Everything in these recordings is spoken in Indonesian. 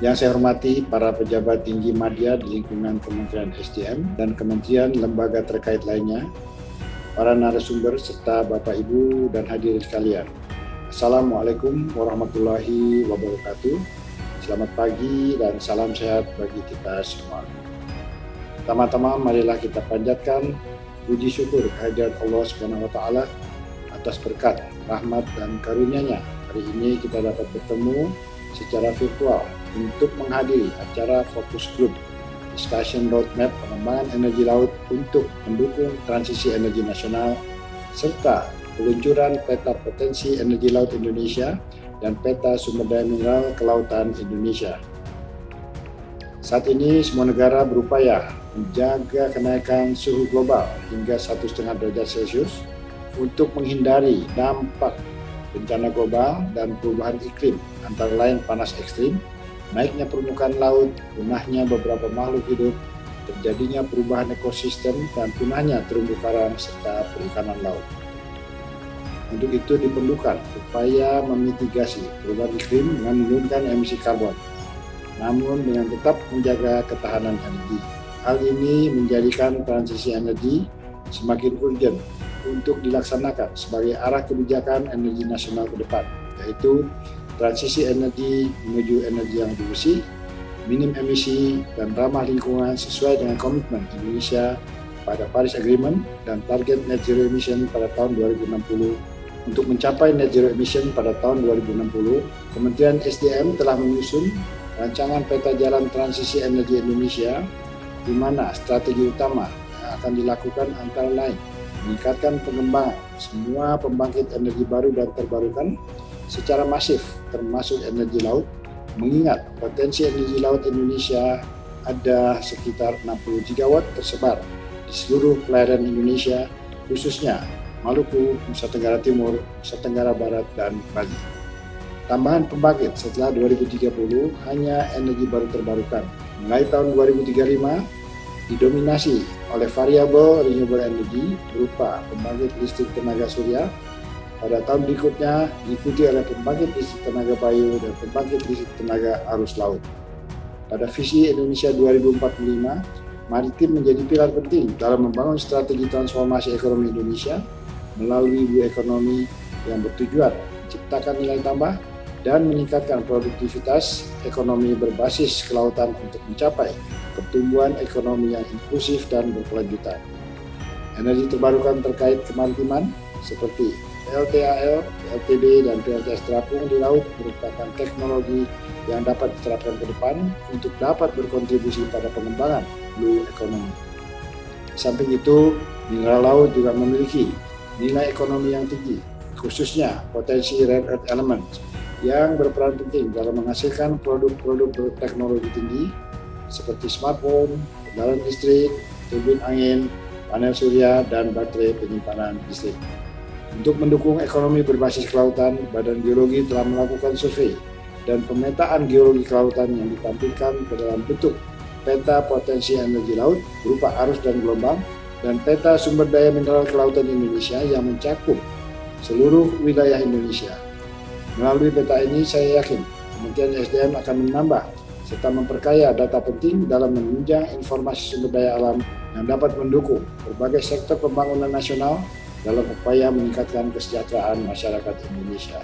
Yang saya hormati para pejabat tinggi madya di lingkungan Kementerian SDM dan kementerian lembaga terkait lainnya, para narasumber serta Bapak Ibu dan hadirin sekalian. Assalamualaikum warahmatullahi wabarakatuh. Selamat pagi dan salam sehat bagi kita semua. Pertama-tama marilah kita panjatkan puji syukur kehadirat Allah Subhanahu wa taala atas berkat, rahmat dan karunia-Nya. Hari ini kita dapat bertemu secara virtual untuk menghadiri acara Fokus Group Discussion Roadmap Pengembangan Energi Laut untuk mendukung transisi energi nasional serta peluncuran peta potensi energi laut Indonesia dan peta sumber daya mineral kelautan Indonesia. Saat ini semua negara berupaya menjaga kenaikan suhu global hingga 1,5 derajat Celcius untuk menghindari dampak bencana global dan perubahan iklim, antara lain panas ekstrim, naiknya permukaan laut, punahnya beberapa makhluk hidup, terjadinya perubahan ekosistem, dan punahnya terumbu karang serta perikanan laut. Untuk itu diperlukan upaya memitigasi perubahan iklim dengan menurunkan emisi karbon, namun dengan tetap menjaga ketahanan energi. Hal ini menjadikan transisi energi semakin urgent untuk dilaksanakan sebagai arah kebijakan energi nasional ke depan, yaitu transisi energi menuju energi yang bersih, minim emisi, dan ramah lingkungan sesuai dengan komitmen Indonesia pada Paris Agreement dan target net zero emission pada tahun 2060. Untuk mencapai net zero emission pada tahun 2060, Kementerian SDM telah menyusun rancangan peta jalan transisi energi Indonesia, di mana strategi utama yang akan dilakukan antara lain meningkatkan pengembangan semua pembangkit energi baru dan terbarukan secara masif, termasuk energi laut, mengingat potensi energi laut Indonesia ada sekitar 60 gigawatt tersebar di seluruh perairan Indonesia, khususnya Maluku, Nusa Tenggara Timur, Nusa Tenggara Barat, dan Bali. Tambahan pembangkit setelah 2030 hanya energi baru terbarukan. Mulai tahun 2035 didominasi oleh variabel renewable energy berupa pembangkit listrik tenaga surya. Pada tahun berikutnya diikuti oleh pembangkit listrik tenaga bayu dan pembangkit listrik tenaga arus laut. Pada visi Indonesia 2045, maritim menjadi pilar penting dalam membangun strategi transformasi ekonomi Indonesia melalui bioekonomi yang bertujuan menciptakan nilai tambah dan meningkatkan produktivitas ekonomi berbasis kelautan untuk mencapai pertumbuhan ekonomi yang inklusif dan berkelanjutan. Energi terbarukan terkait kemaritiman seperti PLTAL, PLTB, dan PLTS terapung di laut merupakan teknologi yang dapat diterapkan ke depan untuk dapat berkontribusi pada pengembangan blue economy. Di samping itu, mineral laut juga memiliki nilai ekonomi yang tinggi, khususnya potensi rare earth elements yang berperan penting dalam menghasilkan produk-produk berteknologi tinggi seperti smartphone, kendaraan listrik, turbin angin, panel surya, dan baterai penyimpanan listrik. Untuk mendukung ekonomi berbasis kelautan, Badan Geologi telah melakukan survei dan pemetaan geologi kelautan yang ditampilkan ke dalam bentuk peta potensi energi laut berupa arus dan gelombang dan peta sumber daya mineral kelautan Indonesia yang mencakup seluruh wilayah Indonesia. Melalui peta ini, saya yakin Kementerian SDM akan menambah serta memperkaya data penting dalam menunjang informasi sumber daya alam yang dapat mendukung berbagai sektor pembangunan nasional dalam upaya meningkatkan kesejahteraan masyarakat Indonesia.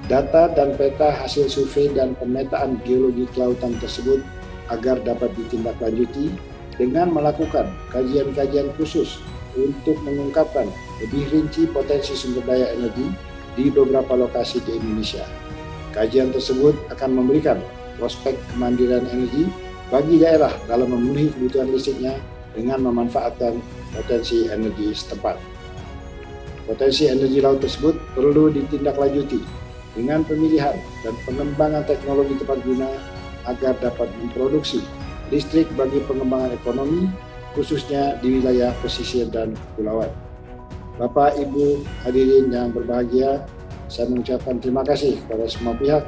Data dan peta hasil survei dan pemetaan geologi kelautan tersebut agar dapat ditindaklanjuti dengan melakukan kajian-kajian khusus untuk mengungkapkan lebih rinci potensi sumber daya energi di beberapa lokasi di Indonesia. Kajian tersebut akan memberikan prospek kemandirian energi bagi daerah dalam memenuhi kebutuhan listriknya dengan memanfaatkan potensi energi setempat. Potensi energi laut tersebut perlu ditindaklanjuti dengan pemilihan dan pengembangan teknologi tepat guna agar dapat memproduksi listrik bagi pengembangan ekonomi, khususnya di wilayah pesisir dan kepulauan. Bapak, Ibu, hadirin yang berbahagia, saya mengucapkan terima kasih kepada semua pihak,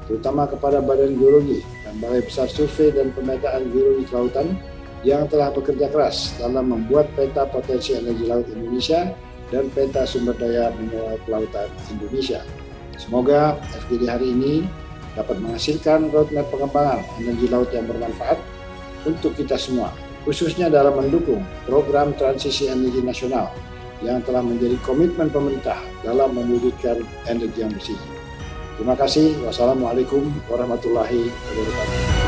terutama kepada Badan Geologi dan Balai Besar Survei dan Pemetaan Geologi Kelautan yang telah bekerja keras dalam membuat peta potensi energi laut Indonesia dan peta sumber daya mineral kelautan Indonesia. Semoga FGD hari ini dapat menghasilkan roadmap pengembangan energi laut yang bermanfaat untuk kita semua, khususnya dalam mendukung program transisi energi nasional yang telah menjadi komitmen pemerintah dalam mewujudkan energi yang bersih. Terima kasih. Wassalamualaikum warahmatullahi wabarakatuh.